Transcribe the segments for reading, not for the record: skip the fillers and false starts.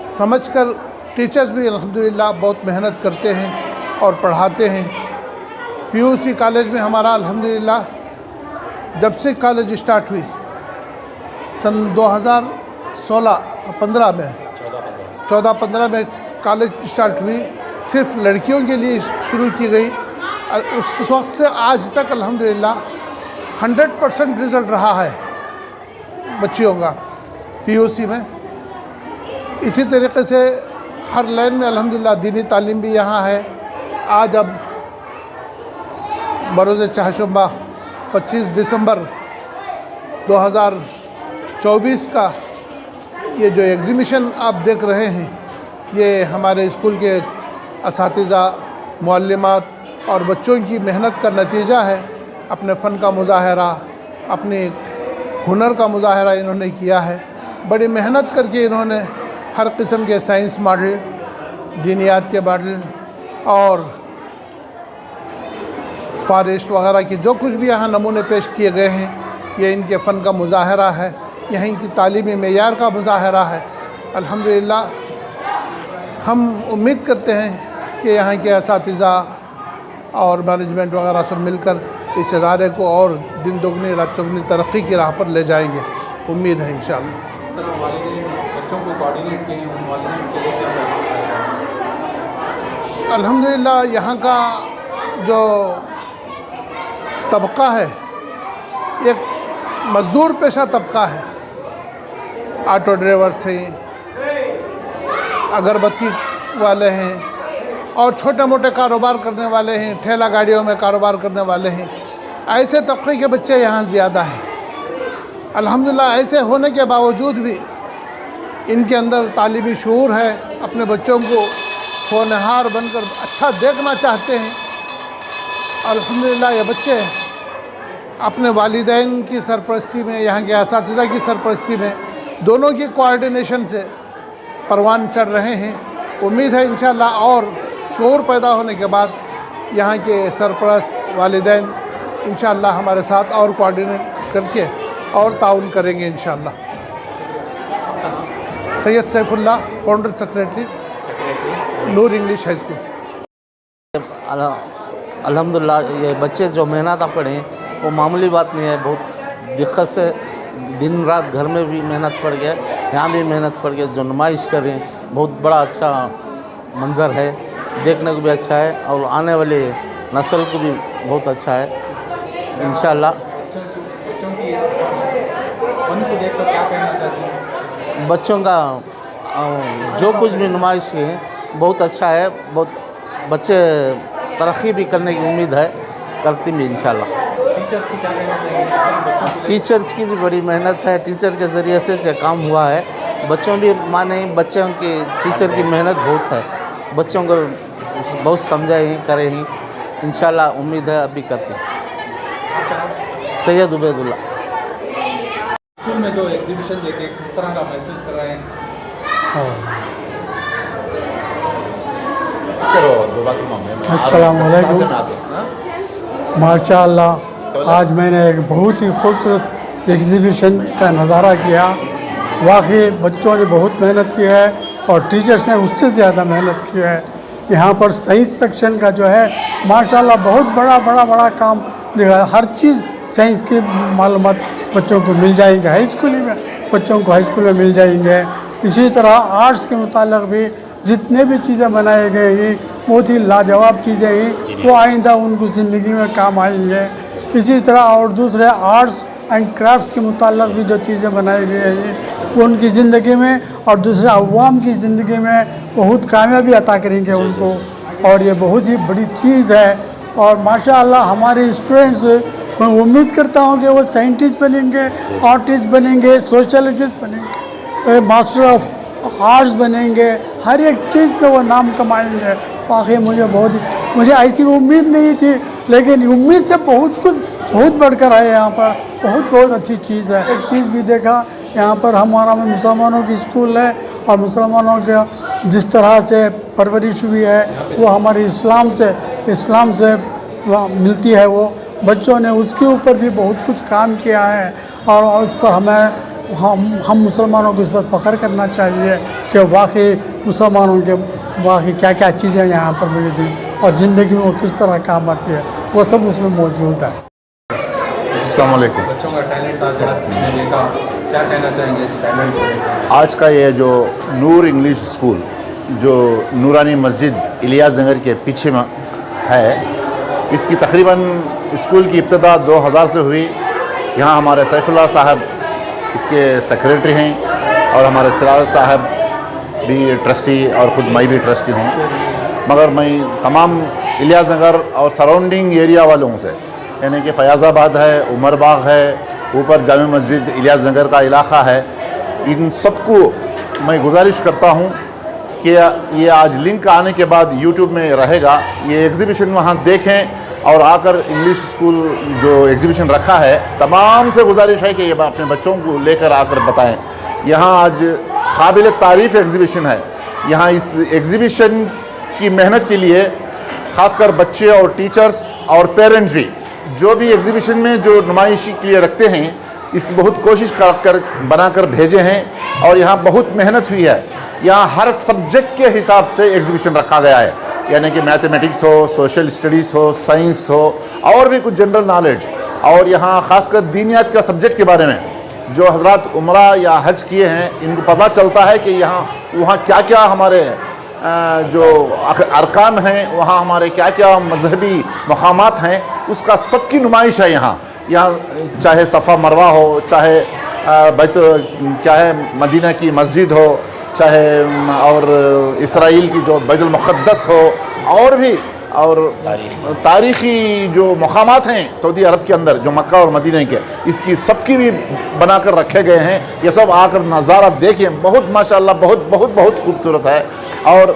समझ कर टीचर्स भी अल्हम्दुलिल्लाह बहुत मेहनत करते हैं और पढ़ाते हैं। पीयूसी कॉलेज में हमारा अल्हम्दुलिल्लाह जब से कॉलेज स्टार्ट हुई सन 2016-15 में 14-15 में कॉलेज स्टार्ट हुई, सिर्फ लड़कियों के लिए शुरू की गई। उस वक्त से आज तक अल्हम्दुलिल्लाह 100% रिज़ल्ट रहा है बच्चियों का पीयूसी में। इसी तरीके से हर लाइन में अल्हम्दुलिल्लाह दीनी तालीम भी यहाँ है। आज अब बरोज़ चहारशंबा 25 दिसंबर 2024 का ये जो एग्ज़िबिशन आप देख रहे हैं, ये हमारे स्कूल के असातिज़ा, मुअल्लिमात और बच्चों की मेहनत का नतीजा है। अपने फ़न का मुज़ाहरा, अपने हुनर का मुज़ाहरा इन्होंने किया है। बड़ी मेहनत करके इन्होंने हर किस्म के साइंस मॉडल, दीनियात के मॉडल और फॉरेस्ट वगैरह की जो कुछ भी यहाँ नमूने पेश किए गए हैं, ये इनके फ़न का मुज़ाहरा है, यहीं की तालीमी मेयार का मुज़ाहरा है। अल्हम्दुलिल्लाह हम उम्मीद करते हैं कि यहाँ के असातिज़ा और मैनेजमेंट वगैरह सब मिलकर इस इदारे को और दिन दुगनी रात चौगनी तरक्की की राह पर ले जाएंगे, उम्मीद है इंशाअल्लाह। इस तरह वालिदैन बच्चों को कोऑर्डिनेट किए हैं, उन वालिदैन के लिए क्या पैगाम? अल्हम्दुलिल्लाह यहाँ का जो तबका है एक मज़दूर पेशा तबका है। ऑटो ड्राइवर्स हैं, अगरबत्ती वाले हैं और छोटे मोटे कारोबार करने वाले हैं, ठेला गाड़ियों में कारोबार करने वाले हैं। ऐसे तबके के बच्चे यहाँ ज़्यादा हैं। अल्हम्दुलिल्लाह ऐसे होने के बावजूद भी इनके अंदर तालीमी शऊर है, अपने बच्चों को होनहार बनकर अच्छा देखना चाहते हैं। अल्हम्दुलिल्लाह ये बच्चे अपने वालिदैन की सरपरस्ती में, यहाँ के असातिज़ा की सरपरस्ती में, दोनों की कोऑर्डिनेशन से परवान चढ़ रहे हैं। उम्मीद है इंशाअल्लाह और शऊर पैदा होने के बाद यहाँ के सरपरस्त वालिदैन इंशाअल्लाह हमारे साथ और कोऑर्डिनेट करके और ताउन करेंगे इंशाअल्लाह। सैयद सैफुल्लाह, फाउंडर सेक्रेटरी, नूर इंग्लिश हाई स्कूल। अल्हम्दुलिल्लाह ये बच्चे जो मेहनत पढ़े वो मामूली बात नहीं है। बहुत दिक्कत से दिन रात घर में भी मेहनत पड़ गया, यहाँ भी मेहनत पड़ गया। जो नुमाइश कर रहे हैं बहुत बड़ा अच्छा मंज़र है, देखने को भी अच्छा है और आने वाले नस्ल को भी बहुत अच्छा है इंशाअल्लाह। बच्चों की इस फन को देखकर क्या कहना चाहते हैं? बच्चों का जो कुछ भी नुमाइश है बहुत अच्छा है। बहुत बच्चे तरक्की भी करने की उम्मीद है, करती भी इंशाअल्लाह। टीचर्स को क्या कहना चाहिए? किस तरह बच्चों के लिए टीचर्स की जो बड़ी मेहनत है, टीचर के ज़रिए से जो काम हुआ है, बच्चों भी माने, बच्चों की टीचर की मेहनत बहुत है। बच्चों को बहुत समझाए हैं, करे हैं इंशाअल्लाह। उम्मीद है अभी करते हैं। सैयद उबैदुल्ला। स्कूल में जो एग्जीबिशन देखे किस तरह का महसूस कर रहे हैं? अस्सलाम वालेकुम। माशाअल्लाह आज मैंने एक बहुत ही खूबसूरत एग्ज़िबिशन का नज़ारा किया। वाकई बच्चों ने बहुत मेहनत की है और टीचर्स ने उससे ज़्यादा मेहनत की है। यहाँ पर साइंस सेक्शन का जो है माशाअल्लाह बहुत बड़ा काम दिखा। हर चीज़ साइंस की मालूमात बच्चों को मिल जाएंगे। हाई स्कूल में बच्चों को हाई स्कूल में मिल जाएंगे। इसी तरह आर्ट्स के मुताल्लिक़ भी जितने भी चीज़ें बनाए गए हैं बहुत ही लाजवाब चीज़ें हैं, वो आइंदा उनको ज़िंदगी में काम आएंगे। इसी तरह और दूसरे आर्ट्स एंड क्राफ्ट्स के मुताल्लिक़ भी जो चीज़ें बनाई गई हैं वो उनकी ज़िंदगी में और दूसरे अवाम की ज़िंदगी में बहुत कामयाबी अता करेंगे उनको। और ये बहुत ही बड़ी चीज़ है। और माशाअल्लाह हमारे स्टूडेंट्स, मैं उम्मीद करता हूँ कि वो साइंटिस्ट बनेंगे, आर्टिस्ट बनेंगे, सोशलिस्ट बनेंगे, मास्टर ऑफ आर्ट्स बनेंगे, हर एक चीज़ पे वो नाम कमाएंगे। वाकई मुझे ऐसी उम्मीद नहीं थी, लेकिन उम्मीद से बहुत बढ़कर आए। यहाँ पर बहुत अच्छी चीज़ है। एक चीज़ भी देखा, यहाँ पर हमारा मुसलमानों की स्कूल है और मुसलमानों का जिस तरह से परवरिश हुई है वो हमारे इस्लाम से मिलती है। वो बच्चों ने उसके ऊपर भी बहुत कुछ काम किया है और उस पर हमें हम मुसलमानों को इस पर फ़ख्र करना चाहिए कि वाकई मुसलमानों के वाकई क्या क्या चीज़ें यहाँ पर मौजूद हैं और ज़िंदगी में वो किस तरह काम आती है, वो सब उसमें मौजूद है। अस्सलाम वालेकुम। बच्चों का टैलेंट आज आपने देखा, क्या कहना चाहेंगे इस टैलेंट को लेकर? आज का ये जो नूर इंग्लिश स्कूल जो नूरानी मस्जिद इलियास नगर के पीछे में है, इसकी तकरीबन स्कूल की इब्तिदा 2000 से हुई। यहाँ हमारे सैफुल्लाह साहब इसके सेक्रेटरी हैं और हमारे सिराज साहब भी ट्रस्टी और ख़ुद मैं भी ट्रस्टी हूँ। मगर मैं तमाम इलियास नगर और सराउंडिंग एरिया वालों से, यानी कि फयाज़ाबाद है, उमर बाग है, ऊपर जामे मस्जिद इलियास नगर का इलाक़ा है, इन सबको मैं गुजारिश करता हूँ कि ये आज लिंक आने के बाद यूट्यूब में रहेगा, ये एग्ज़िबिशन वहाँ देखें और आकर इंग्लिश स्कूल जो एग्ज़िबिशन रखा है, तमाम से गुजारिश है कि ये अपने बच्चों को लेकर आकर बताएं। यहाँ आज काबिल तारीफ़ एग्ज़िबिशन है। यहाँ इस एग्ज़िबिशन की मेहनत के लिए ख़ासकर बच्चे और टीचर्स और पेरेंट्स भी जो भी एग्ज़िबिशन में जो नुमाइशी के लिए रखते हैं, इसकी बहुत कोशिश कर बनाकर भेजे हैं और यहाँ बहुत मेहनत हुई है। यहाँ हर सब्जेक्ट के हिसाब से एग्ज़िबिशन रखा गया है, यानी कि मैथमेटिक्स हो, सोशल स्टडीज़ हो, साइंस हो और भी कुछ जनरल नॉलेज। और यहाँ ख़ासकर दीनियात का सब्जेक्ट के बारे में जो हज़रात उम्रा या हज किए हैं, इनको पता चलता है कि यहाँ वहाँ क्या क्या हमारे जो अरकान हैं, वहाँ हमारे क्या क्या मजहबी मकामात हैं, उसका सबकी नुमाइश है यहाँ। चाहे सफ़ा मरवा हो, चाहे बैत क्या है मदीना की मस्जिद हो, चाहे और इसराइल की जो बैतुल मुक़द्दस हो, और भी और तारीख़ी जो मकामात हैं सऊदी अरब के अंदर जो मक्का और मदीना के, इसकी सबकी भी बनाकर रखे गए हैं। ये सब आकर नज़ारा देखें, बहुत माशाअल्लाह बहुत बहुत बहुत खूबसूरत है। और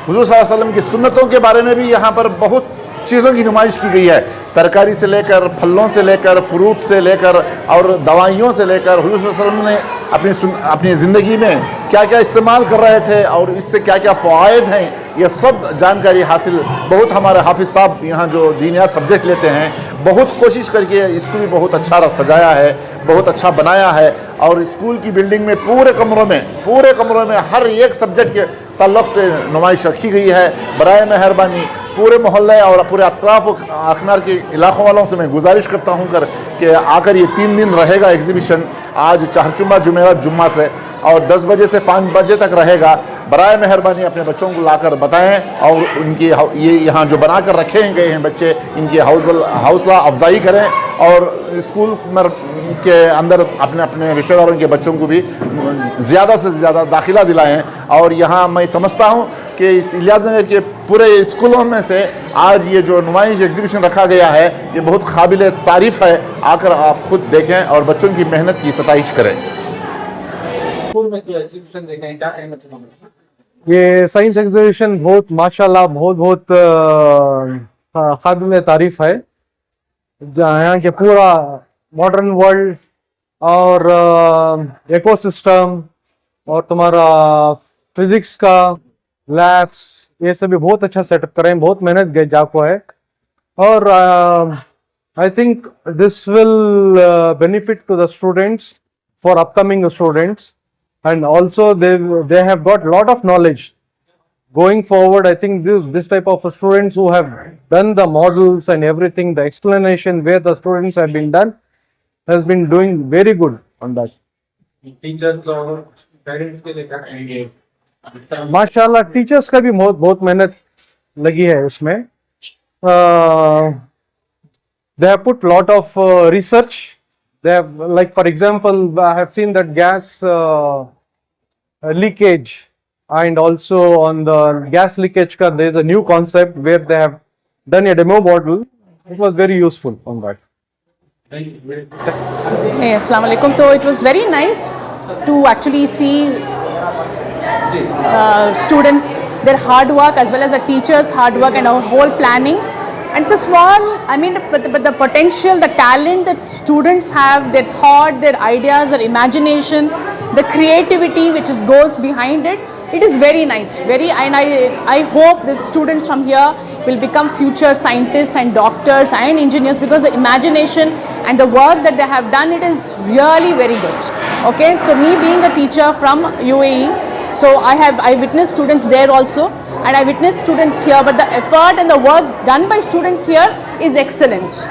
हुज़ूर सल्लल्लाहु अलैहि वसल्लम की सुन्नतों के बारे में भी यहाँ पर बहुत चीज़ों की नुमाइश की गई है, तरकारी से लेकर, फलों से लेकर, फ्रूट से लेकर और दवाइयों से लेकर हुज़ूर सल्लल्लाहु अलैहि वसल्लम ने अपनी ज़िंदगी में क्या क्या इस्तेमाल कर रहे थे और इससे क्या क्या फ़वाइद हैं, ये सब जानकारी हासिल बहुत हमारे हाफिज़ साहब यहाँ जो दीनियात सब्जेक्ट लेते हैं, बहुत कोशिश करके इसको भी बहुत अच्छा सजाया है, बहुत अच्छा बनाया है। और स्कूल की बिल्डिंग में पूरे कमरों में हर एक सब्जेक्ट के ताल्लुक़ से नुमाइश रखी गई है। बराए मेहरबानी पूरे मोहल्ले और पूरे अतराफ़ अखनार के इलाक़ों वालों से मैं गुजारिश करता हूँ कि आकर ये 3 दिन रहेगा एग्ज़िबिशन। आज चारजुम्मा जुमेरात जुम्मा से और 10 बजे से 5 बजे तक रहेगा। बराए मेहरबानी अपने बच्चों को लाकर बताएं और उनकी ये यहाँ जो बना कर रखे गए हैं बच्चे, इनकी हौसला अफजाई करें और स्कूल के अंदर अपने अपने रिश्तेदारों के बच्चों को भी ज़्यादा से ज़्यादा दाखिला दिलाएं। और यहाँ मैं समझता हूँ कि इस इलियास नगर के पूरे स्कूलों में से आज ये जो नुमाइश एग्ज़िबिशन रखा गया है, ये बहुत काबिल तारीफ़ है। आकर आप खुद देखें और बच्चों की मेहनत की सताइश करें। स्कूल में जो एग्जीबिशन देखें, क्या कहना चाहेंगे? ये साइंस एग्जीबिशन बहुत माशाल्लाह बहुत काबिल तारीफ है। यहाँ के पूरा मॉडर्न वर्ल्ड और इकोसिस्टम और तुम्हारा फिजिक्स का लैब्स, ये सभी बहुत अच्छा सेटअप करें, बहुत मेहनत गए जाको है। और I think this will benefit to the students for upcoming students, and also they have got lot of knowledge going forward. I think this type of students who have done the models and everything, the explanation where the students have been done has been doing very good on that. Teachers और parents के लिए क्या कहेंगे? माशाल्लाह teachers का भी बहुत मेहनत लगी है इसमें। They have put lot of research. They have, like for example, I have seen that gas leakage, and also on the gas leakage there is a new concept where they have done a demo model. It was very useful on that. Hey, Assalamu alaikum. So it was very nice to actually see students, their hard work as well as the teachers' hard work and our whole planning. And it's a small, but the potential, the talent that students have, their thought, their ideas, their imagination, the creativity which goes behind it, it is very nice. And I hope that students from here will become future scientists and doctors and engineers, because the imagination and the work that they have done, it is really very good. Okay, so me being a teacher from UAE, so I witnessed students there also, and I witnessed students here, but the effort and the work done by students here is excellent.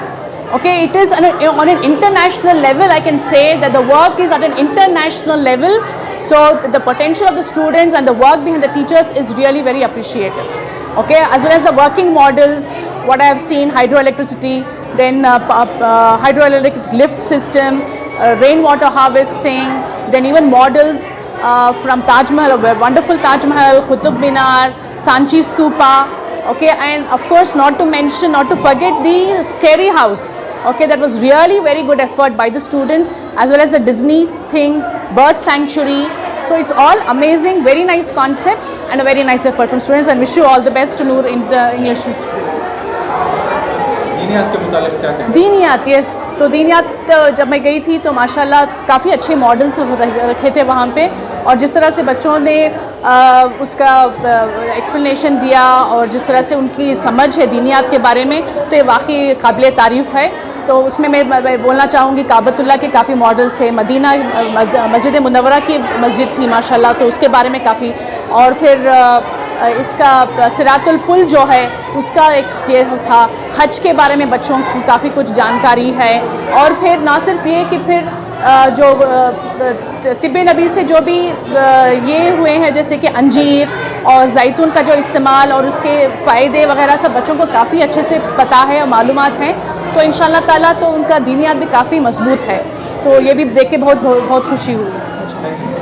Okay, it is on an international level. I can say that the work is at an international level, so the potential of the students and the work behind the teachers is really very appreciative. Okay, as well as the working models, what I have seen, hydroelectricity, then hydroelectric lift system, rainwater harvesting, then even models from Taj Mahal, a wonderful Taj Mahal, Qutub Minar, Sanchi Stupa. Okay, and of course not to forget the scary house. Okay, that was really very good effort by the students, as well as the Disney thing, bird sanctuary. So it's all amazing, very nice concepts and a very nice effort from students, and wish you all the best to Noor English School. दीनियात के मुतालिक क्या कहना? दीनियात, yes, तो दीनियात जब मैं गई थी तो माशाल्लाह काफ़ी अच्छे मॉडल्स रखे थे वहाँ पे, और जिस तरह से बच्चों ने उसका एक्सप्लेनेशन दिया और जिस तरह से उनकी समझ है दीनियात के बारे में, तो ये वाकई काबिल तारीफ़ है। तो उसमें मैं बोलना चाहूँगी काबतुल्लाह के काफ़ी मॉडल्स थे, मदीना मस्जिद मुनव्वरा की मस्जिद थी माशाल्लाह, तो उसके बारे में काफ़ी, और फिर इसका सिरातुल पुल जो है उसका एक ये था, हज के बारे में बच्चों की काफ़ी कुछ जानकारी है। और फिर ना सिर्फ ये कि फिर जो तिब्बे नबी से जो भी ये हुए हैं, जैसे कि अंजीर और जैतून का जो इस्तेमाल और उसके फ़ायदे वगैरह सब बच्चों को काफ़ी अच्छे से पता है और मालूमात हैं, तो इंशाअल्लाह ताला तो उनका दीनियात भी काफ़ी मजबूत है। तो ये भी देख के बहुत खुशी हुई मुझे।